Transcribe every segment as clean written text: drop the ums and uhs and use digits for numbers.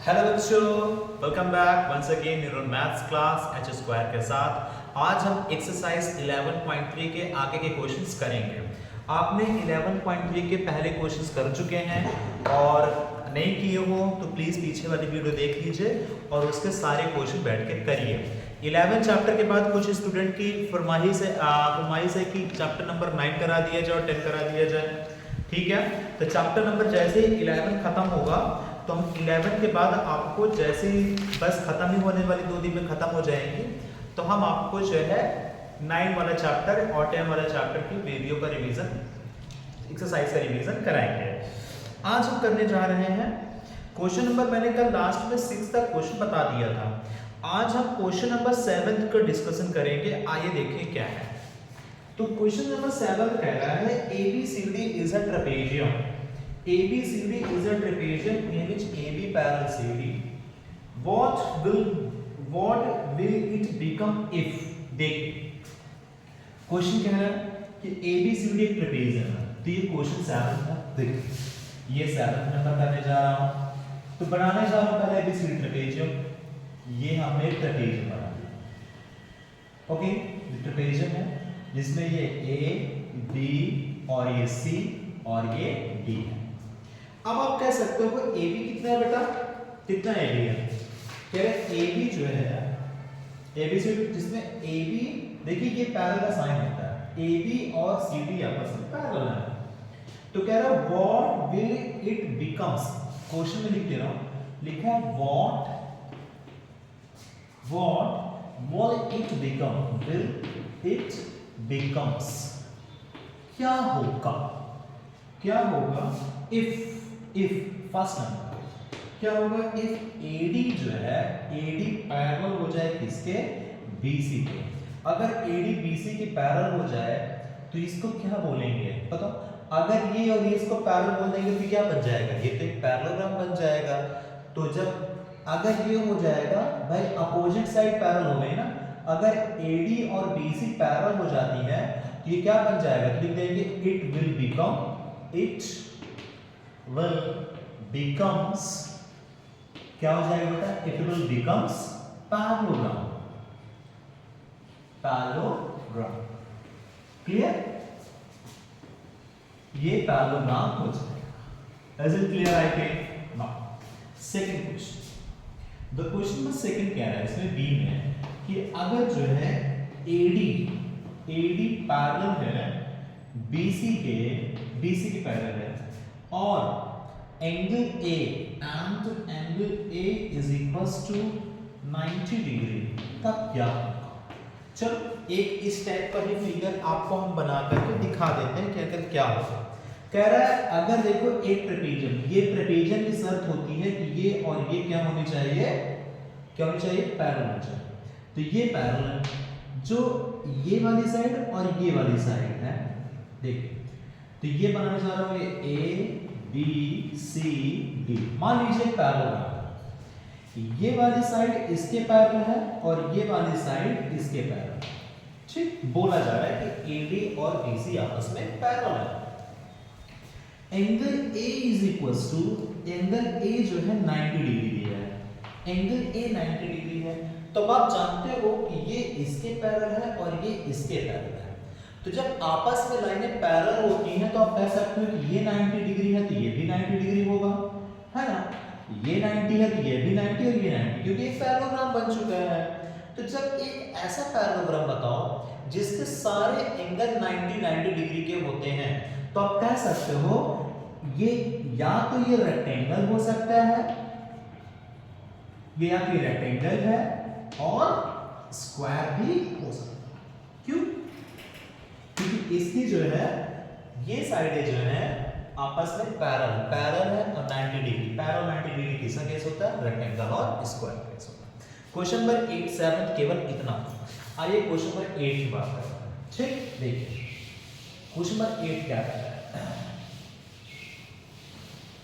Hello बच्चों, welcome back once again in maths class h square के साथ। आज हम एक्सरसाइज 11.3 के आगे के क्वेश्चंस करेंगे। आपने 11.3 के पहले क्वेश्चंस कर चुके हैं और नहीं किए हो तो प्लीज़ पीछे वाली वीडियो देख लीजिए और उसके सारे क्वेश्चन बैठ के करिए। 11 चैप्टर के बाद कुछ स्टूडेंट की फरमाइश है कि चैप्टर नंबर 9 करा दिया जाए और 10 करा दिया जाए। ठीक है, तो चैप्टर नंबर जैसे ही 11 खत्म होगा तो हम 11 के बाद आपको जैसे ही बस खत्म ही होने वाली 2 दिन में खत्म हो जाएंगी तो हम आपको जो है 9 वाला चैप्टर और 10 वाला चैप्टर की वीडियो का रिवीजन, एक्सरसाइज का रिवीजन कराएंगे। आज हम करने जा रहे हैं क्वेश्चन नंबर, मैंने कल लास्ट में 6 तक क्वेश्चन बता दिया था। आज हम क्वेश्चन नंबर 7 का डिस्कशन करेंगे। आइए देखें क्या है। तो क्वेश्चन नंबर 7 कह रहा है ABCD is a trapezium. ABCD is a trapezium in which AB parallel CD. What will it become if? देख, क्वेश्चन कह रहा है कि ABCD एक ट्रेपेजियम है। तो ये क्वेश्चन 7 था। देख, ये 7 नंबर करने जा रहा हूं। तो बनाने जा रहा हूं पहले ABCD ट्रेपेजियम। ये हमने ट्रेपेजियम बना दिया। ओके, ट्रेपेजियम है जिसमें ये A, B और ये C और ये D है। अब आप कह सकते हो कि AB कितना है बेटा, कितना AB है? कह रहे AB जो है AB से जिसमें AB, देखिए ये पैरेलल का साइन होता है। AB और CD आपस में पैरेलल है। तो कह रहा है what will it becomes. Question में लिख दे रहा हूं, लिखा है what will it become, will it becomes, क्या होगा इफ फर्स्ट नंबर क्या होगा इफ AD जो है AD पैरेलल हो जाए किसके, BC के। अगर AD BC के पैरेलल हो जाए तो इसको क्या बोलेंगे बताओ। अगर ये और ये इसको पैरेलल बोल देंगे तो क्या बन जाएगा, ये तो एक पैरेललोग्राम बन जाएगा। तो जब अगर ये हो जाएगा भाई, अपोजिट साइड पैरेलल हो गई ना। अगर AD और BC पैरेलल हो जाती है तो ये क्या बन जाएगा, लिख देंगे इट विल becomes, क्या हो जाएगा बेटा, it will becomes parallelogram। Clear, ये पैरेललोग्राम हो जाएगा। Is it clear? I think now second question, the question में सेकंड कह रहा है इसमें B में कि अगर जो है AD पैरेलल है BC के पैरेलल है और angle A is equals to 90 degree, तब क्या होगा। चलो एक इस टाइप का ही फिगर आपको हम बना करके दिखा देते हैं कि अगर क्या होगा। कह रहा है अगर देखो एक ट्रेपेजियम, ये ट्रेपेजियम की शर्त होती है कि ये और ये क्या होनी चाहिए, पैरेलल होनी चाहिए। तो ये पैरेलल जो ये वाली साइड और ये वाली साइड है, देखिए तो ये बनाने जा रहा हूं, ये A B C D मान लीजिए पैरेलल। ये वाली साइड इसके पैरेलल है और ये वाली साइड इसके पैरेलल। ठीक, बोला जा रहा है कि AD और BC आपस में पैरेलल है। Angle A is equals to, angle A जो है 90 डिग्री दिया है। एंगल A 90 डिग्री है तो आप जानते हो कि ये इसके पैरेलल है और ये इसके पैरेलल है। तो जब आपस में लाइनें पैरेलल होती हैं तो आप कह सकते हो कि ये 90 डिग्री है तो ये भी 90 डिग्री होगा, है ना। ये 90 है तो ये भी 90 और ये 90, क्योंकि एक पैरेललोग्राम बन चुका है। तो जब एक ऐसा पैरेललोग्राम बताओ जिसके सारे एंगल 90 डिग्री के होते हैं तो आप कह सकते हो ये या तो ये रेक्टेंगल हो सकता है, ये या तो रेक्टेंगल है और स्क्वायर भी हो सकता है। क्यों, क्योंकि इसकी जो है ये साइडें जो है आपस में पैरेलल है और 90 डिग्री, पैरेलल 90 डिग्री किसका केस होता है, रेक्टेंगल और स्क्वायर का केस होता है। क्वेश्चन नंबर 8 7 केवल इतना। आइए क्वेश्चन नंबर 8 की बात करते हैं। ठीक, देखिए क्वेश्चन नंबर 8 क्या कह रहा है।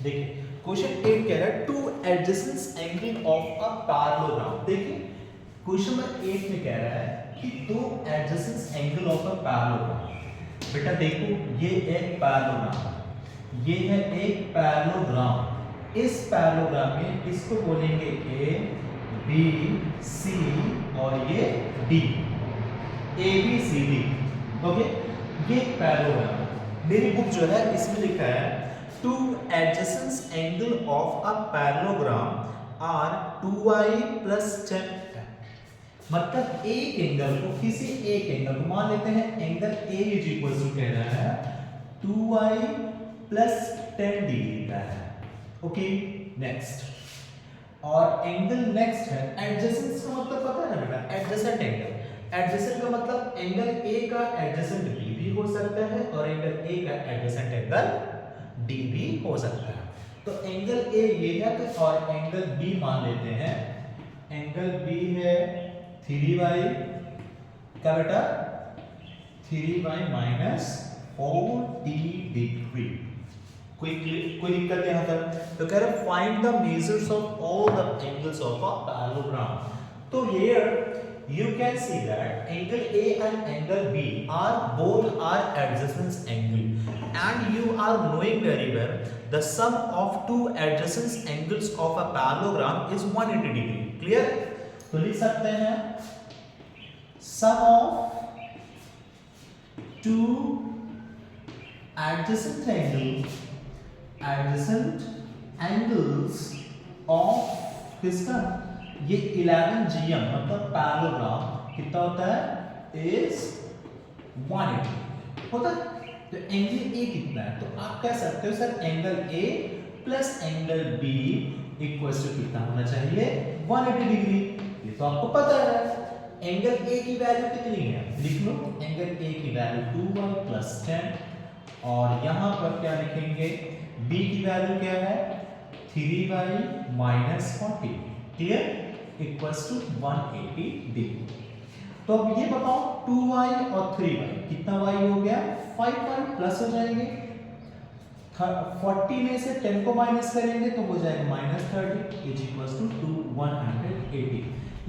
देखिए क्वेश्चन 8 कह रहा है two adjacent angle of a parallelogram. देखिए क्वेश्चन नंबर 8 में कह रहा है कि दो adjacent angle of a parallelogram. बेटा देखो ये एक पैरेललोग्राम, ये है एक पैरेललोग्राम, इस पैरेललोग्राम में इसको बोलेंगे ए, बी, सी और ये D, A B C D. Okay, ये पैरेललोग्राम मेरी बुक जो है इसमें लिखा है two adjacent angle of a parallelogram are 2i + 10। मतलब एक एंगल को, किसी एक एंगल को मान लेते हैं angle A is equal to कह रहा है 2i + 10 डिग्री का है। Okay, next. और एंगल नेक्स्ट है एडजेसेंट का मतलब पता है ना बेटा, एडजेसेंट एंगल। एडजेसेंट का मतलब एंगल ए का एडजेसेंट बी भी हो सकता है और एंगल ए का एडजेसेंट एंगल डी भी हो सकता है। तो एंगल ए ये है और एंगल बी मान लेते हैं, एंगल बी है 3y क्या बेटा, 3y - 40 डिग्री। कोई दिक्कत यहाँ तक? तो कह रहे find the measures of all the angles of a parallelogram. तो here you can see that angle A and angle B both are adjacent angle, and you are knowing very well the sum of two adjacent angles of a parallelogram is 180 degree. Clear? तो लिख सकते हैं sum of two adjacent angles of किसका, ये 11 GM मतलब parallelogram कितना होता है, इज 180 होता है। तो एंगल ए कितना है, तो आप कह सकते हो sir angle A plus angle B equals to कितना होना चाहिए, 180 डिग्री। ये तो आपको पता है। एंगल ए की वैल्यू कितनी है, लिख लो एंगल ए की वैल्यू 2y + 10 और यहां पर क्या लिखेंगे, बी की वैल्यू क्या है 3y - 40। Clear, equals to 180 degree. तो अब ये बताओ 2y और 3y कितना y हो गया, 5y प्लस हो जाएंगे। 40 में से 10 को माइनस करेंगे तो हो जाएगा -30 इज इक्वल्स टू 180।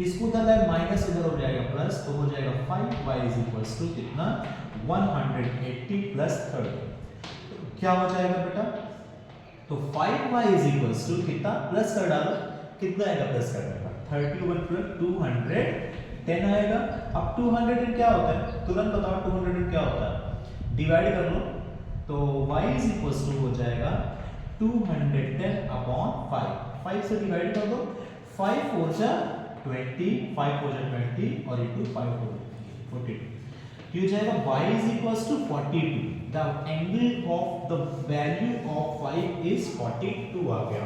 इसको उधर माइनस इधर हो जाएगा प्लस, तो हो जाएगा 5y इज इक्वल्स टू कितना 180 + 30। तो क्या हो जाएगा बेटा, तो 5y इज इक्वल्स टू कितना, प्लस कर डालो, कितना आएगा प्लस कर डालो 31 + 210 आएगा। अब 200 क्या होता है, तुरंत बताओ 200 क्या होता है, डिवाइड कर लो तो y इज इक्वल्स टू हो जाएगा 210/5। 5 से डिवाइड कर दो, 5 4 जा 20, 5 4 जा 20 और इनटू 5 4 42। ये हो जाएगा y is equals to 42। The angle of the value of y is 42 आ गया।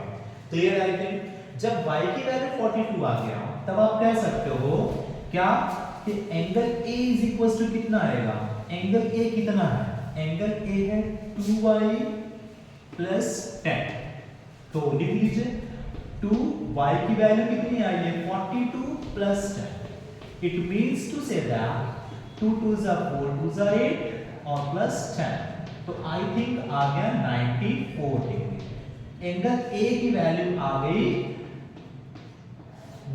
Clear I think. जब y की वैल्यू 42 आ गया तब आप कह सकते हो क्या कि angle A is equals to कितना आएगा, एंगल A कितना है, एंगल A है 2y + 10। तो लिख लीजिए 2y की वैल्यू कितनी आई है 42 + 10। It means to say that 2 2 जा 4 2 जा 8 और प्लस 10। तो आई थिंक आ गया 94 डिग्री। एंगल A की वैल्यू आ गई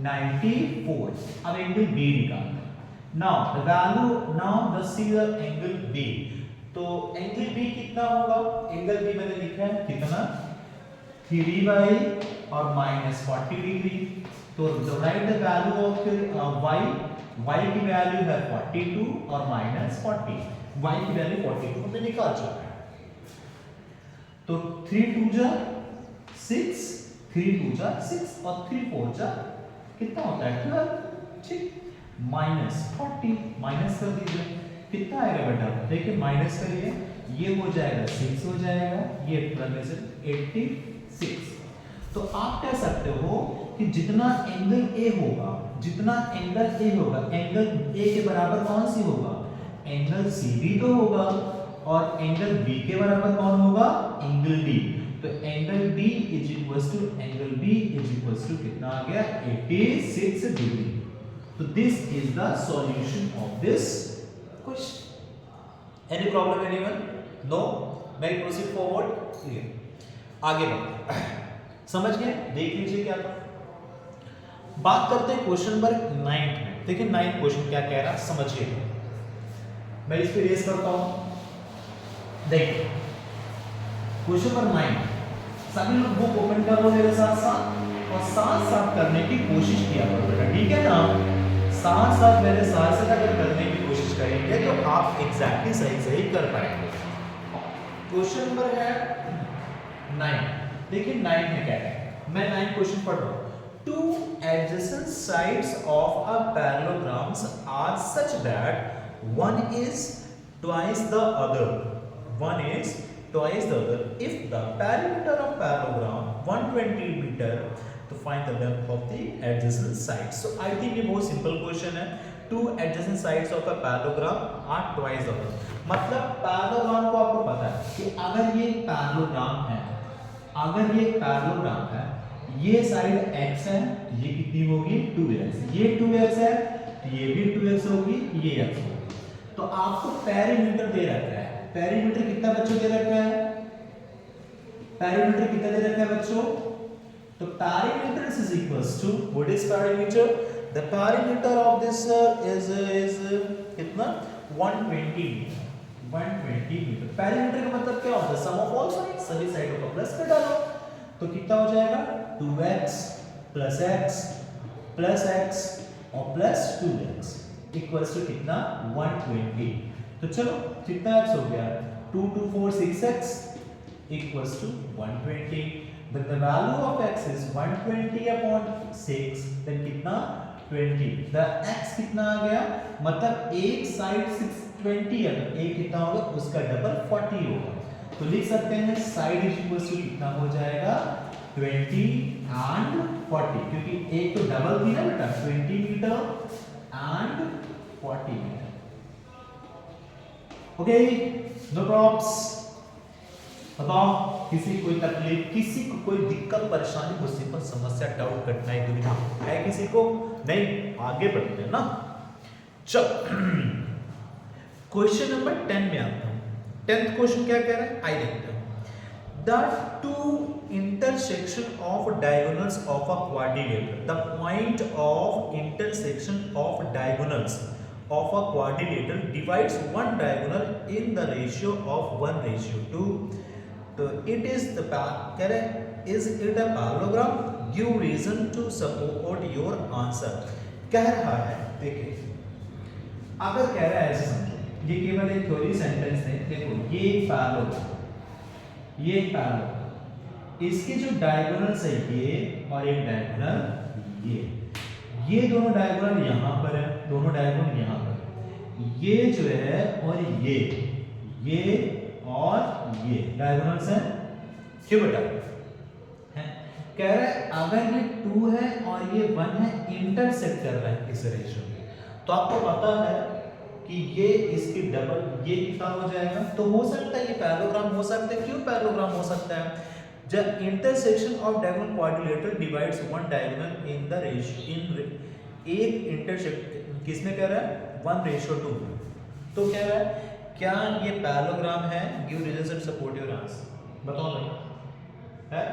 94। अब एंगल B निकालना। Now the value, now the see the angle B। तो एंगल B कितना होगा, एंगल B मैंने लिखा है कितना 3y और -40 डिग्री। तो right the value of y की वैल्यू है 42 और -40, y की वैल्यू 42 हमने निकाल चुका है। तो 3 2 जा 6, 3 2 जा 6 और 3 4 जा कितना होता है 12। ठीक, -40 माइनस कर दीजिए, कितना आएगा बेटा, देखिए माइनस करिए, ये हो जाएगा 6 हो जाएगा, ये प्लस 86। तो आप कह सकते हो कि जितना एंगल A होगा, जितना एंगल A होगा, एंगल A के बराबर कौन सी होगा, एंगल CB तो होगा, और एंगल B के बराबर कौन होगा, एंगल D। तो angle D is equals to angle B is equals to कितना आ गया 86 डिग्री। तो this is the solution of this question. Any problem anyone? No? मैं प्रोसीड फॉरवर्ड। आगे बढ़ते हैं, समझ गए? देख लीजिए क्या था। बात करते हैं क्वेश्चन नंबर 9 में। देखिए 9 क्वेश्चन क्या कह रहा है समझिए। मैं इस पे रेस करता हूं। देखिए क्वेश्चन नंबर 9 सभी लोग बुक ओपन करो मेरे साथ साथ और साथ साथ करने की कोशिश किया करो बेटा, ठीक है ना। साथ साथ मेरे साथ साथ अगर करने की कोशिश करेंगे तो आप एग्जैक्टली सही कर पाएंगे। क्वेश्चन नंबर है 9। देखिए 9 में क्या है, मैं 9 क्वेश्चन पढ़ रहा हूँ। Two adjacent sides of a parallelogram are such that one is twice the other. One is twice the other. If the perimeter of parallelogram 120 meter, to find the length of the adjacent sides. So I think ये बहुत simple question है. Two adjacent sides of a parallelogram are twice the other. मतलब parallelogram को आपको पता है कि अगर ये parallelogram है, अगर ये parallelogram है, ये साइड x है, ये कितनी होगी 2x, ये 2x है, ये भी 2x होगी, ये x होगी। तो आपको पेरीमीटर दे रखा है, पेरीमीटर कितना बच्चों दे रखा है, पेरीमीटर कितना दे रखा है बच्चों, तो perimeter is equals to, what is perimeter, the perimeter of this is कितना 120 मीटर। पेरीमीटर का मतलब क्या होता है, सम ऑफ ऑल साइड्स, सभी साइडों को प्लस कर डालो तो कितना हो जाएगा 2x प्लस x और प्लस 2x इक्वल्स टू कितना 120। तो चलो कितना x हो गया 2 2 4 6x equals to 120। Then the value of x is 120 upon 6, then कितना 20। the x कितना आ गया, मतलब एक साइड 620 है तो एक कितना होगा उसका डबल 40 होगा। तो लिख सकते हैं साइड इज इक्वल टू कितना हो जाएगा 20 एंड 40, क्योंकि एक तो डबल थी ना बेटा 20 metre and 40 metre. Okay no problems. बताओ किसी कोई तकलीफ, किसी को कोई दिक्कत परेशानी मुसीबत समस्या डाउट कठिनाई दुविधा है किसी को नहीं, आगे बढ़ते हैं ना। चल क्वेश्चन नंबर 10 में आता हूं। 10th क्वेश्चन क्या कह रहा है आई देखते हैं। The two intersection of diagonals of a quadrilateral, the point of intersection of diagonals of a quadrilateral divides one diagonal in the ratio of 1:2। तो it is the कह रहे is it a parallelogram, give reason to support your answer। कह रहा है देखिए, अगर कह रहा है ऐसे समझो, ये केवल एक थ्योरी सेंटेंस है। देखो ये एक पैरेलल, ये एक पैरेलल, इसके जो डायगोनल्स है ये और एक डायगोनल ये दोनों डायगोनल यहाँ पर है, दोनों डायगोनल यहाँ पर, ये जो है और ये और ये डायगोनल्स हैं। क्यों बेटा है, कह रहा है अगर ये 2 है और ये 1 है, इंटरसेक्ट कर रहा है इस रेशियो में, तो आपको पता है कि ये इसकी डबल, ये कितना हो जाएगा। तो हो सकता है ये पैरेललोग्राम हो सकता है। क्यों पैरेललोग्राम हो सकता है, जब intersection of diagonal quadrilateral divides one diagonal in the ratio, इन एक इंटरसेक्ट किसमें कह रहा है 1:2। तो कह रहा है क्या ये पैरेललोग्राम है, give reason to support your answer. बताओ भाई है,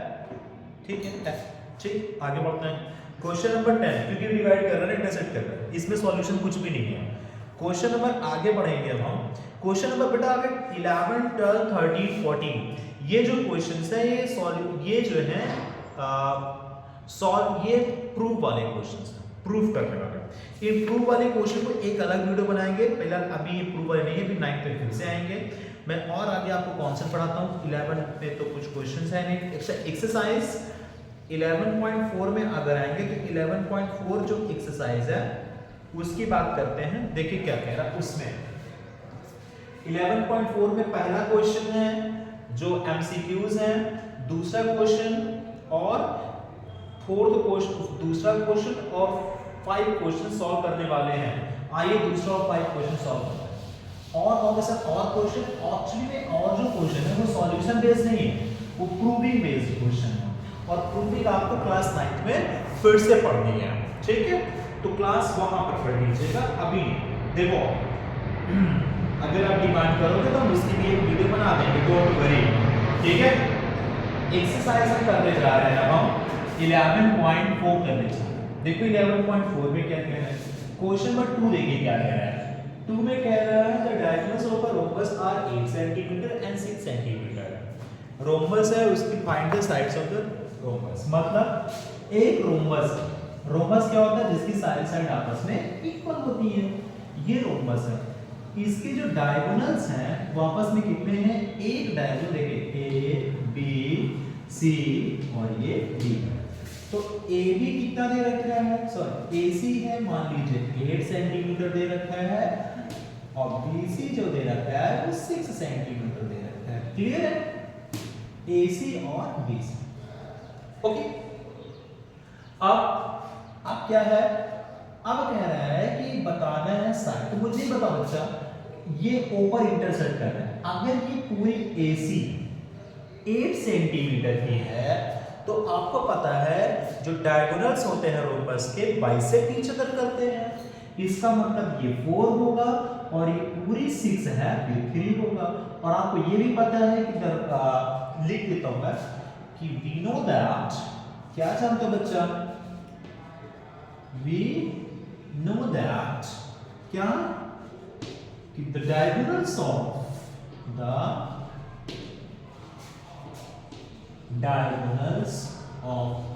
ठीक है ठीक। आगे बढ़ते हैं क्वेश्चन नंबर 10, क्योंकि डिवाइड कर रहा है इंटरसेक्ट कर रहा है, इसमें सॉल्यूशन कुछ भी नहीं है। क्वेश्चन नंबर आगे बढ़ेंगे अब हम। क्वेश्चन नंबर बेटा आगे 11 12 13 14 ये जो क्वेश्चंस है ये जो है ये प्रूफ वाले क्वेश्चंस हैं, प्रूफ करने वाले। ये प्रूफ वाले क्वेश्चन को एक अलग वीडियो बनाएंगे, पहले अभी ये प्रूफ वाले नहीं है, अभी 9th पे फिर से आएंगे। मैं और आगे आपको कॉन्सेप्ट पढ़ाता हूँ। 11 पे तो कुछ क्वेश्चंस है नहीं। एक्सरसाइज 11.4 में अगर आएंगे तो 11.4 जो एक्सरसाइज है उसकी बात करते हैं। देखिए क्या कह रहा है उसमें। 11.4 में पहला क्वेश्चन है जो एमसीक्यूज है, दूसरा क्वेश्चन और फोर्थ क्वेश्चन, दूसरा क्वेश्चन और 5 क्वेश्चन सॉल्व करने वाले हैं। आइए दूसरा और 5 क्वेश्चन सॉल्व करते हैं। और होगा सर और क्वेश्चन, एक्चुअली में और जो क्वेश्चन है वो सॉल्यूशन बेस्ड नहीं है, वो प्रूविंग बेस्ड क्वेश्चन है। और प्रूविंग आपको क्लास 9th में फिर से पढ़नी है, ठीक है। तो क्लास वहां पर पढ़ लीजिएगा। अभी देखो अगर आप डिमांड करोगे तो हम उसकी भी एक वीडियो बना देंगे, डोंट वरी, ठीक है। एक्सरसाइज हम करने जा रहे हैं, अब हम 11.4 करने जा रहे हैं। देखो 11.4 में क्या कह रहा है, क्वेश्चन नंबर 2 देखिए क्या कह रहा है। 2 में कह रहा है the diagonals of a rhombus are 8 centimeter and 6 centimeter. Rhombus है उसकी find the sides of the rhombus. मतलब एक रोम्बस, रोम्बस क्या होता है जिसकी सारी साइड आपस में इक्वल होती है, ये रोम्बस है। इसके जो डायगोनल्स हैं वो आपस में कितने हैं, एक डायगोनल देखिए ए बी सी और ये डी। तो ए बी कितना दे रखा है, सॉरी ए सी है मान लीजिए 8 सेंटीमीटर दे रखा है और बी सी जो दे रखा है वो 6 सेंटीमीटर दे रखा है। क्लियर है, ए सी और बी सी। ओके, अब क्या है, अब कह रहा है कि बताना है साइड। तो मुझे बताओ बच्चा, ये ऊपर इंटरसेक्ट कर रहा है, अगर ये पूरी AC 8 सेंटीमीटर की है तो आपको पता है जो डायगोनल्स होते हैं रोम्बस के बाइसेक्ट ईच अदर करते हैं। इसका मतलब ये 4 होगा और ये पूरी 6 है, ये 3 होगा। और आपको ये भी पता है कि लिख देता हूं मैं कि वी नो दैट, क्या जानते हो बच्चा, we know that क्या कि the diagonals of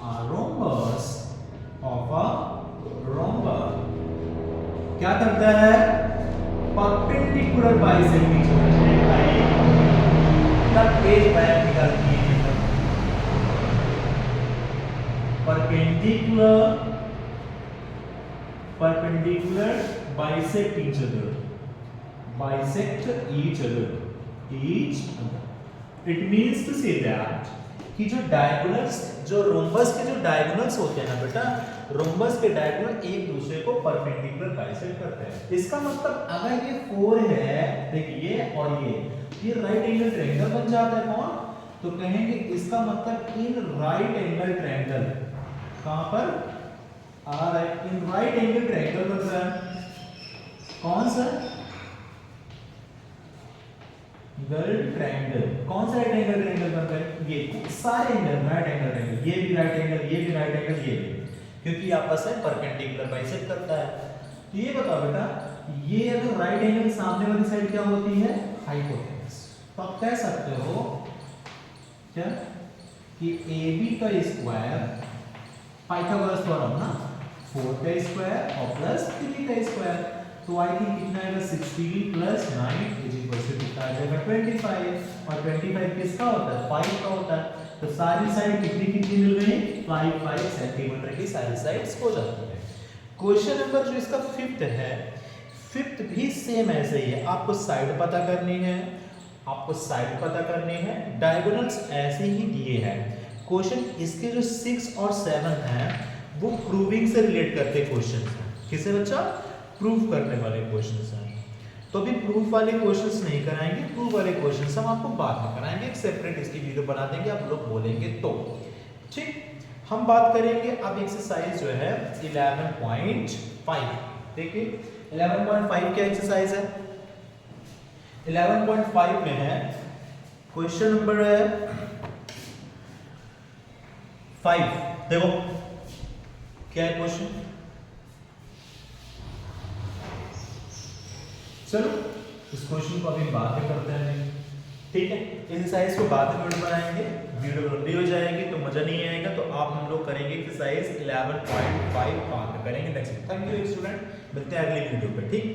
a rhombus क्या करता है, perpendicular bisect each other। तब एक बार निकालती है perpendicular bisect each other, it means to say that कि जो डायगोनल्स, जो रोम्बस के जो डायगोनल्स होते हैं ना बेटा, रोम्बस के डायगोनल एक दूसरे को परपेंडिकुलर बाइसेक्ट करते हैं। इसका मतलब अगर ये 4 है, देखिए ये और ये राइट एंगल ट्रायंगल बन जाता है। कौन, तो कहेंगे इसका मतलब इन राइट एंगल ट्रायंगल, कहां पर आ रहा है, इन राइट एंगल ट्रायंगल बन रहा है। कौन सा ट्रायंगल, कौन सा राइट एंगल ट्रायंगल बन रहा है, ये सारे एंगल राइट एंगल ट्रायंगल, ये भी राइट एंगल, ये भी राइट एंगल, ये भी, क्योंकि आपस में परपेंडिकुलर बाइसेक्ट करता है। तो ये बताओ बेटा, ये अगर राइट एंगल सामने वाली साइड क्या होती है, हाइपोटेनस। तो आप कह सकते हो क्या कि AB का स्क्वायर, पाइथागोरस थ्योरम ना, 4 का स्क्वायर और प्लस 3 का स्क्वायर, तो आई थिंक कितना आएगा 60 प्लस 9 इज इक्वल टू कितना आ जाएगा 25, और 25 किसका होता है, 5 का होता है। तो सारी साइड कितनी कितनी मिल गई, 5 सेंटीमीटर की सारी साइड्स हो जाती है। क्वेश्चन नंबर जो इसका 5th है, 5th भी सेम ऐसे ही है, आपको साइड पता करनी है, डायगोनल्स ऐसे ही दिए हैं। क्वेश्चन इसके जो 6 और 7 हैं वो प्रूविंग से रिलेट करते क्वेश्चन हैं। किसे बच्चा, प्रूफ करने वाले क्वेश्चंस हैं। तो अभी प्रूफ वाले क्वेश्चंस नहीं कराएंगे, प्रूफ वाले क्वेश्चंस हम आपको बाद में कराएंगे, एक सेपरेट इसकी वीडियो बना देंगे, आप लोग बोलेंगे तो ठीक। हम बात करेंगे अब एक्सरसाइज जो है 11.5। देखिए 11.5 क्या एक्सरसाइज है, 11.5 में है क्वेश्चन नंबर है 5। देखो क्या है क्वेश्चन, चलो इस क्वेश्चन को अभी बाद में करते हैं, ठीक है। एक्सरसाइज को बाद में बनाएंगे, वीडियो लंबी हो जाएगी तो मजा नहीं आएगा, तो आप हम लोग करेंगे एक्सरसाइज 11.5 बाद में करेंगे नेक्स्ट। थैंक यू स्टूडेंट, मिलते हैं अगली वीडियो पे, ठीक।